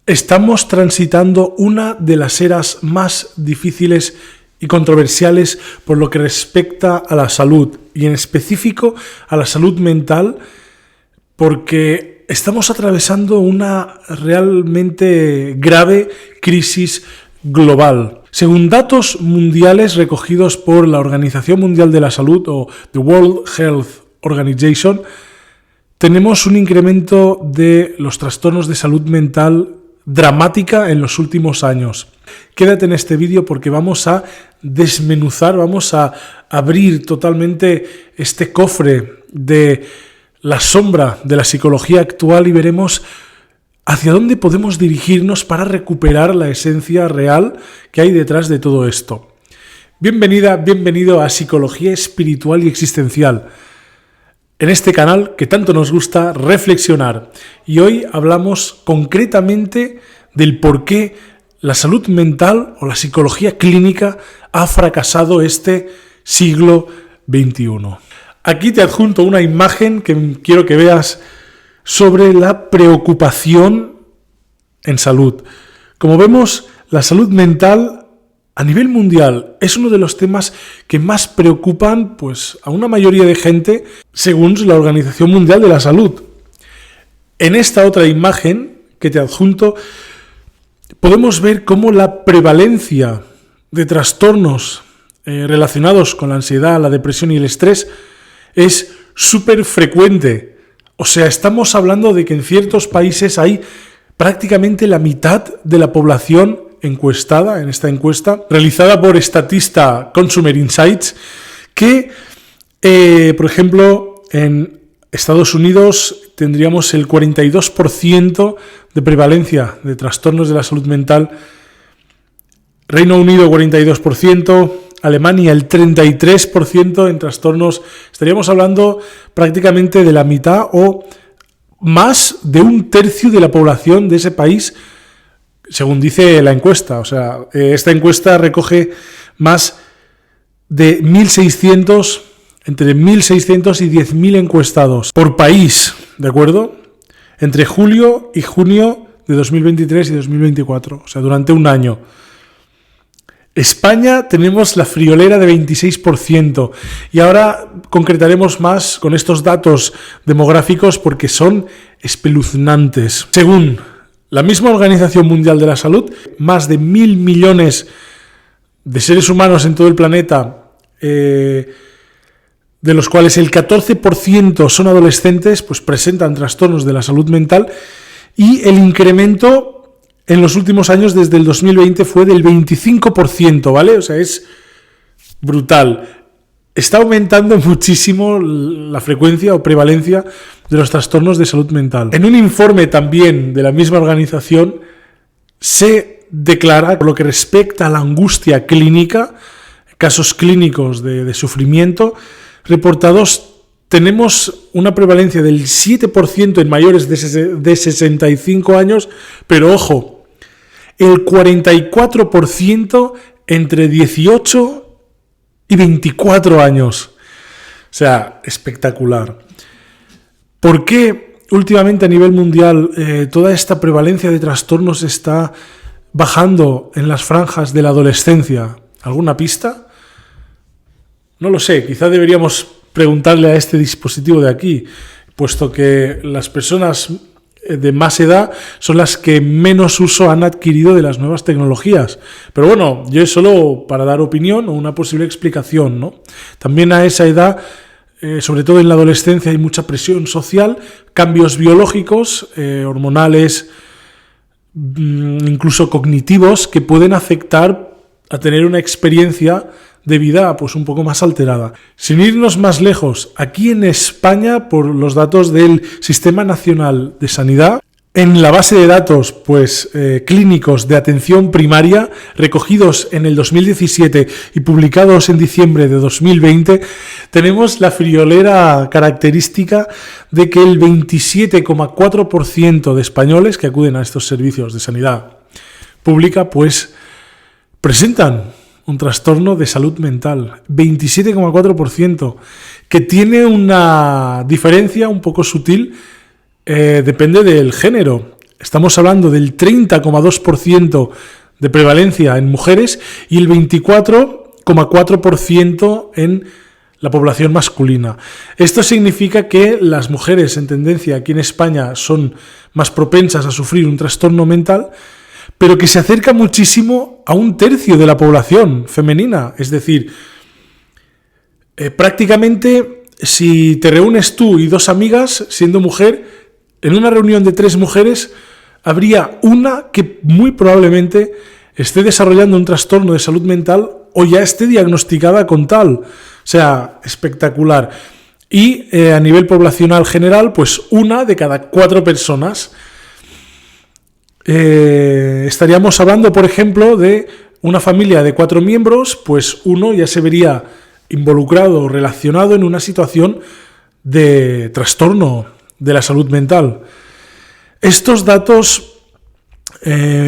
Estamos transitando una de las eras más difíciles y controversiales por lo que respecta a la salud, y en específico a la salud mental, porque estamos atravesando una realmente grave crisis global. Según datos mundiales recogidos por la Organización Mundial de la Salud o The World Health Organization, tenemos un incremento de los trastornos de salud mental dramática en los últimos años. Quédate en este vídeo porque vamos a desmenuzar, vamos a abrir totalmente este cofre de la sombra de la psicología actual y veremos hacia dónde podemos dirigirnos para recuperar la esencia real que hay detrás de todo esto. Bienvenida, bienvenido a Psicología Espiritual y Existencial, en este canal que tanto nos gusta reflexionar. Y hoy hablamos concretamente del por qué la salud mental o la psicología clínica ha fracasado este siglo XXI. Aquí te adjunto una imagen que quiero que veas sobre la preocupación en salud. Como vemos, la salud mental a nivel mundial es uno de los temas que más preocupan a una mayoría de gente según la Organización Mundial de la Salud. En esta otra imagen que te adjunto podemos ver cómo la prevalencia de trastornos relacionados con la ansiedad, la depresión y el estrés es súper frecuente. O sea, estamos hablando de que en ciertos países hay prácticamente la mitad de la población encuestada en esta encuesta realizada por Statista Consumer Insights, que, por ejemplo, en Estados Unidos tendríamos el 42% de prevalencia de trastornos de la salud mental, Reino Unido 42%, Alemania el 33% en trastornos. Estaríamos hablando prácticamente de la mitad o más de un tercio de la población de ese país, según dice la encuesta. O sea, esta encuesta recoge más de 1.600, entre 1.600 y 10.000 encuestados por país, ¿de acuerdo? Entre julio y junio de 2023 y 2024, o sea, durante un año. España tenemos la friolera de 26%, y ahora concretaremos más con estos datos demográficos porque son espeluznantes. Según la misma Organización Mundial de la Salud, más de 1.000 millones de seres humanos en todo el planeta, de los cuales el 14% son adolescentes, presentan trastornos de la salud mental, y el incremento en los últimos años, desde el 2020, fue del 25%, ¿vale? O sea, es brutal. Está aumentando muchísimo la frecuencia o prevalencia de los trastornos de salud mental. En un informe también de la misma organización se declara, por lo que respecta a la angustia clínica, casos clínicos de sufrimiento reportados, tenemos una prevalencia del 7% en mayores de 65 años, pero ojo, el 44% entre 18 y 24 años. O sea, espectacular. ¿Por qué últimamente a nivel mundial toda esta prevalencia de trastornos está bajando en las franjas de la adolescencia? ¿Alguna pista? No lo sé, quizá deberíamos preguntarle a este dispositivo de aquí, puesto que las personas de más edad son las que menos uso han adquirido de las nuevas tecnologías. Pero bueno, yo es solo para dar opinión o una posible explicación, ¿no? También a esa edad, sobre todo en la adolescencia, hay mucha presión social, cambios biológicos, hormonales, incluso cognitivos, que pueden afectar a tener una experiencia de vida un poco más alterada. Sin irnos más lejos, aquí en España, por los datos del Sistema Nacional de Sanidad, en la base de datos clínicos de atención primaria, recogidos en el 2017 y publicados en diciembre de 2020, tenemos la friolera característica de que el 27,4% de españoles que acuden a estos servicios de sanidad pública presentan un trastorno de salud mental, 27,4%, que tiene una diferencia un poco sutil, depende del género. estamos hablando del 30,2% de prevalencia en mujeres y el 24,4% en la población masculina. Esto significa que las mujeres en tendencia aquí en España son más propensas a sufrir un trastorno mental, pero que se acerca muchísimo a un tercio de la población femenina. Es decir, prácticamente si te reúnes tú y 2 amigas, siendo mujer, en una reunión de 3 mujeres, habría una que muy probablemente esté desarrollando un trastorno de salud mental o ya esté diagnosticada con tal. O sea, espectacular. Y a nivel poblacional general, pues 1 de cada 4 personas. Estaríamos hablando, por ejemplo, de una familia de 4 miembros, pues 1 ya se vería involucrado o relacionado en una situación de trastorno de la salud mental. Estos datos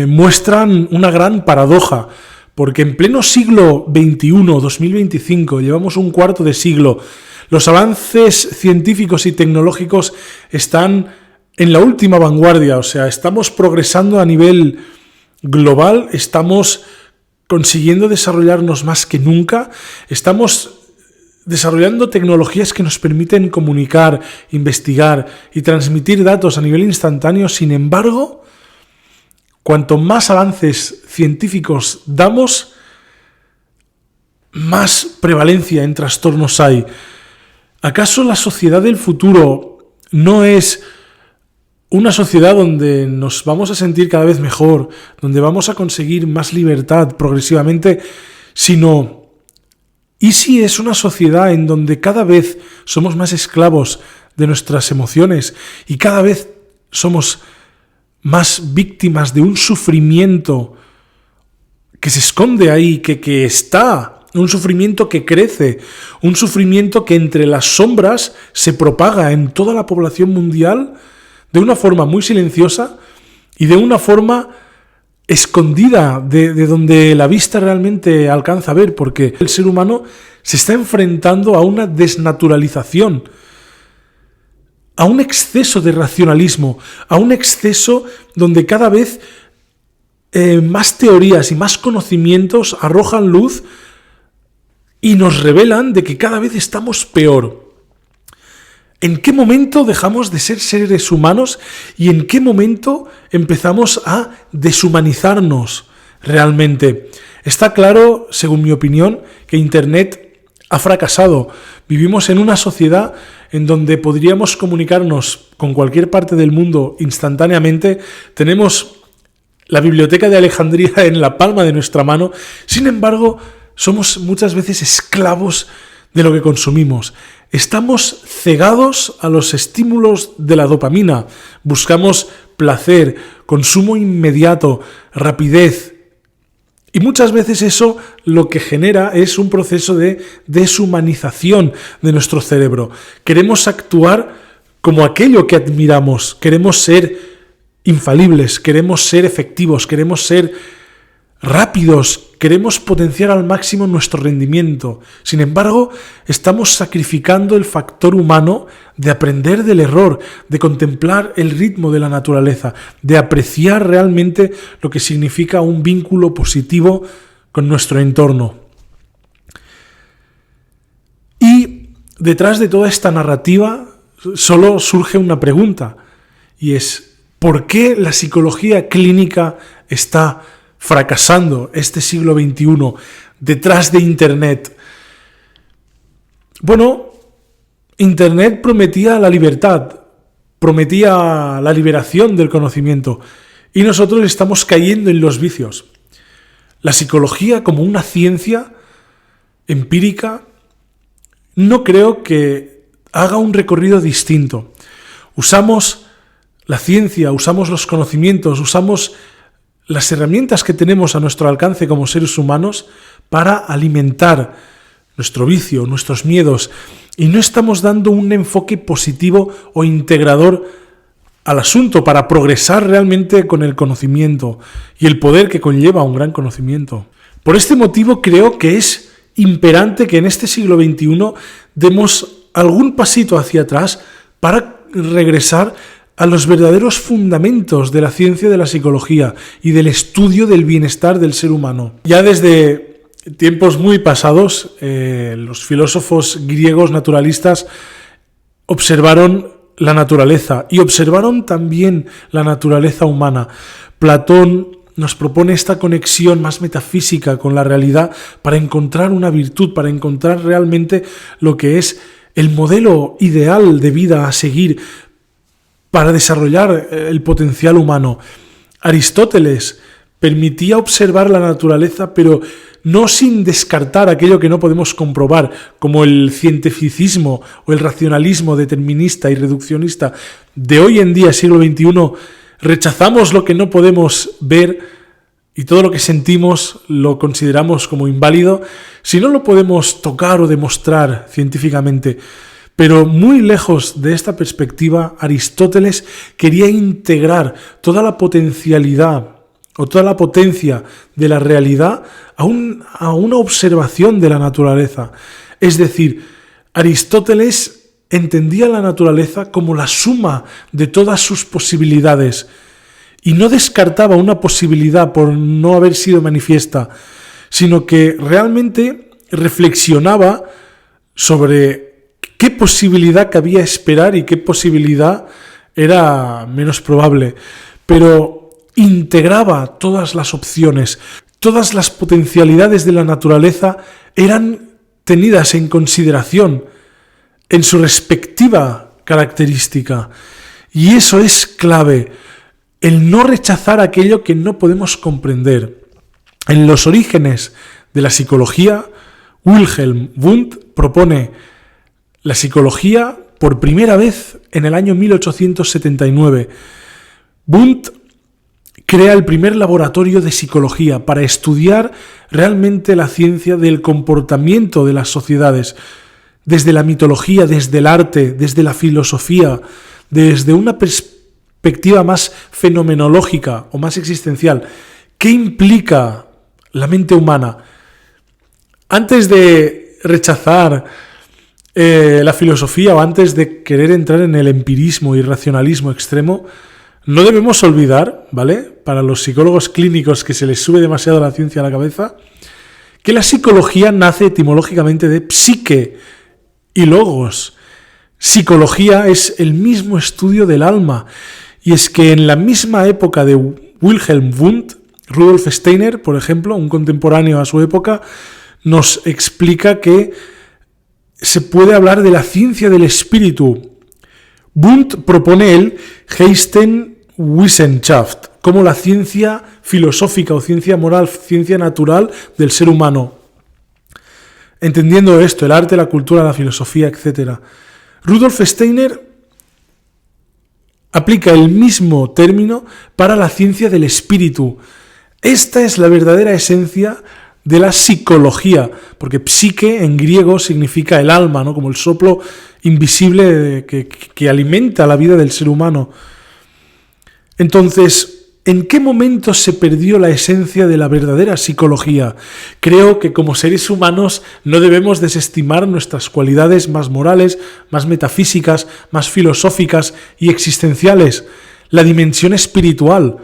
muestran una gran paradoja, porque en pleno siglo XXI, 2025, llevamos un cuarto de siglo, los avances científicos y tecnológicos están en la última vanguardia, o sea, estamos progresando a nivel global, estamos consiguiendo desarrollarnos más que nunca, estamos desarrollando tecnologías que nos permiten comunicar, investigar y transmitir datos a nivel instantáneo. Sin embargo, cuanto más avances científicos damos, más prevalencia en trastornos hay. ¿Acaso la sociedad del futuro no es una sociedad donde nos vamos a sentir cada vez mejor, donde vamos a conseguir más libertad progresivamente, sino, ¿y si es una sociedad en donde cada vez somos más esclavos de nuestras emociones y cada vez somos más víctimas de un sufrimiento que se esconde ahí, que está, un sufrimiento que crece, un sufrimiento que entre las sombras se propaga en toda la población mundial de una forma muy silenciosa y de una forma escondida de donde la vista realmente alcanza a ver, porque el ser humano se está enfrentando a una desnaturalización, a un exceso de racionalismo, a un exceso donde cada vez más teorías y más conocimientos arrojan luz y nos revelan de que cada vez estamos peor. ¿En qué momento dejamos de ser seres humanos y en qué momento empezamos a deshumanizarnos realmente? Está claro, según mi opinión, que Internet ha fracasado. Vivimos en una sociedad en donde podríamos comunicarnos con cualquier parte del mundo instantáneamente. Tenemos la biblioteca de Alejandría en la palma de nuestra mano. Sin embargo, somos muchas veces esclavos de lo que consumimos. Estamos cegados a los estímulos de la dopamina. Buscamos placer, consumo inmediato, rapidez. Y muchas veces eso lo que genera es un proceso de deshumanización de nuestro cerebro. Queremos actuar como aquello que admiramos. Queremos ser infalibles, queremos ser efectivos, queremos ser rápidos, queremos potenciar al máximo nuestro rendimiento. Sin embargo, estamos sacrificando el factor humano de aprender del error, de contemplar el ritmo de la naturaleza, de apreciar realmente lo que significa un vínculo positivo con nuestro entorno. Y detrás de toda esta narrativa solo surge una pregunta, y es: ¿por qué la psicología clínica está fracasando este siglo XXI detrás de Internet? Bueno, Internet prometía la libertad, prometía la liberación del conocimiento, y nosotros estamos cayendo en los vicios. La psicología, como una ciencia empírica, no creo que haga un recorrido distinto. Usamos la ciencia, usamos los conocimientos, usamos las herramientas que tenemos a nuestro alcance como seres humanos para alimentar nuestro vicio, nuestros miedos, y no estamos dando un enfoque positivo o integrador al asunto para progresar realmente con el conocimiento y el poder que conlleva un gran conocimiento. Por este motivo creo que es imperante que en este siglo XXI demos algún pasito hacia atrás para regresar a los verdaderos fundamentos de la ciencia de la psicología y del estudio del bienestar del ser humano. Ya desde tiempos muy pasados, los filósofos griegos naturalistas observaron la naturaleza y observaron también la naturaleza humana. Platón nos propone esta conexión más metafísica con la realidad para encontrar una virtud, para encontrar realmente lo que es el modelo ideal de vida a seguir para desarrollar el potencial humano. Aristóteles permitía observar la naturaleza, pero no sin descartar aquello que no podemos comprobar, como el cientificismo o el racionalismo determinista y reduccionista de hoy en día, siglo XXI. Rechazamos lo que no podemos ver y todo lo que sentimos lo consideramos como inválido si no lo podemos tocar o demostrar científicamente. Pero muy lejos de esta perspectiva, Aristóteles quería integrar toda la potencialidad o toda la potencia de la realidad a una observación de la naturaleza. Es decir, Aristóteles entendía la naturaleza como la suma de todas sus posibilidades y no descartaba una posibilidad por no haber sido manifiesta, sino que realmente reflexionaba sobre qué posibilidad cabía esperar y qué posibilidad era menos probable, pero integraba todas las opciones, todas las potencialidades de la naturaleza eran tenidas en consideración en su respectiva característica. Y eso es clave, el no rechazar aquello que no podemos comprender. En los orígenes de la psicología, Wilhelm Wundt propone la psicología por primera vez en el año 1879. Wundt crea el primer laboratorio de psicología para estudiar realmente la ciencia del comportamiento de las sociedades, desde la mitología, desde el arte, desde la filosofía, desde una perspectiva más fenomenológica o más existencial. ¿Qué implica la mente humana? Antes de rechazar la filosofía o antes de querer entrar en el empirismo y racionalismo extremo, no debemos olvidar, ¿vale?, para los psicólogos clínicos que se les sube demasiado la ciencia a la cabeza, que la psicología nace etimológicamente de psique y logos. Psicología es el mismo estudio del alma. Y es que en la misma época de Wilhelm Wundt, Rudolf Steiner, por ejemplo, un contemporáneo a su época, nos explica que se puede hablar de la ciencia del espíritu. Wundt propone el Geisteswissenschaft como la ciencia filosófica o ciencia moral, ciencia natural del ser humano. Entendiendo esto, el arte, la cultura, la filosofía, etc. Rudolf Steiner aplica el mismo término para la ciencia del espíritu. Esta es la verdadera esencia de la psicología, porque psique en griego significa el alma, ¿no?, como el soplo invisible que alimenta la vida del ser humano. Entonces, ¿en qué momento se perdió la esencia de la verdadera psicología? Creo que como seres humanos no debemos desestimar nuestras cualidades más morales, más metafísicas, más filosóficas y existenciales, la dimensión espiritual.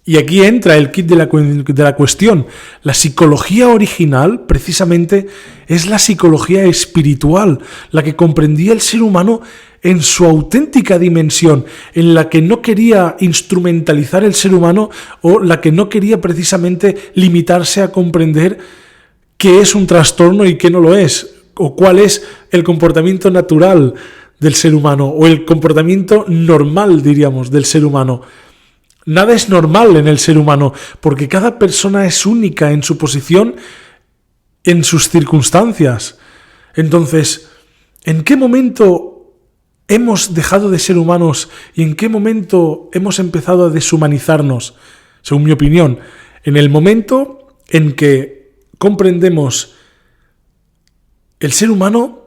Y aquí entra el kit de la cuestión. La psicología original, precisamente, es la psicología espiritual, la que comprendía el ser humano en su auténtica dimensión, en la que no quería instrumentalizar el ser humano o la que no quería precisamente limitarse a comprender qué es un trastorno y qué no lo es, o cuál es el comportamiento natural del ser humano, o el comportamiento normal, diríamos, del ser humano. Nada es normal en el ser humano, porque cada persona es única en su posición, en sus circunstancias. Entonces, ¿en qué momento hemos dejado de ser humanos y en qué momento hemos empezado a deshumanizarnos? Según mi opinión, en el momento en que comprendemos el ser humano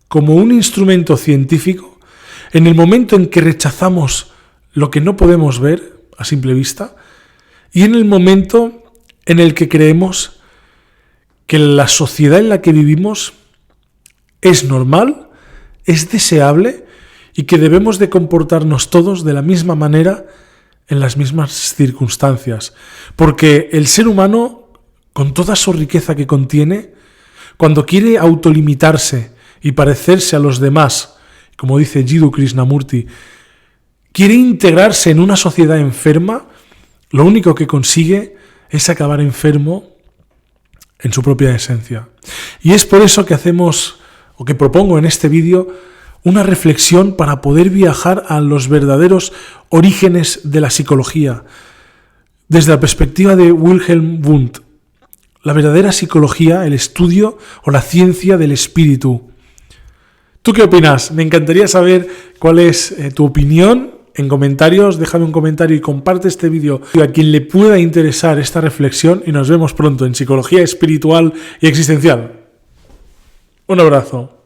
como un instrumento científico, en el momento en que rechazamos lo que no podemos ver a simple vista, y en el momento en el que creemos que la sociedad en la que vivimos es normal, es deseable y que debemos de comportarnos todos de la misma manera en las mismas circunstancias. Porque el ser humano, con toda su riqueza que contiene, cuando quiere autolimitarse y parecerse a los demás, como dice Jiddu Krishnamurti, quiere integrarse en una sociedad enferma, lo único que consigue es acabar enfermo en su propia esencia. Y es por eso que hacemos, o que propongo en este vídeo, una reflexión para poder viajar a los verdaderos orígenes de la psicología, desde la perspectiva de Wilhelm Wundt. La verdadera psicología, el estudio o la ciencia del espíritu. ¿Tú qué opinas? Me encantaría saber cuál es tu opinión. En comentarios, déjame un comentario y comparte este vídeo a quien le pueda interesar esta reflexión y nos vemos pronto en Psicología Espiritual y Existencial. Un abrazo.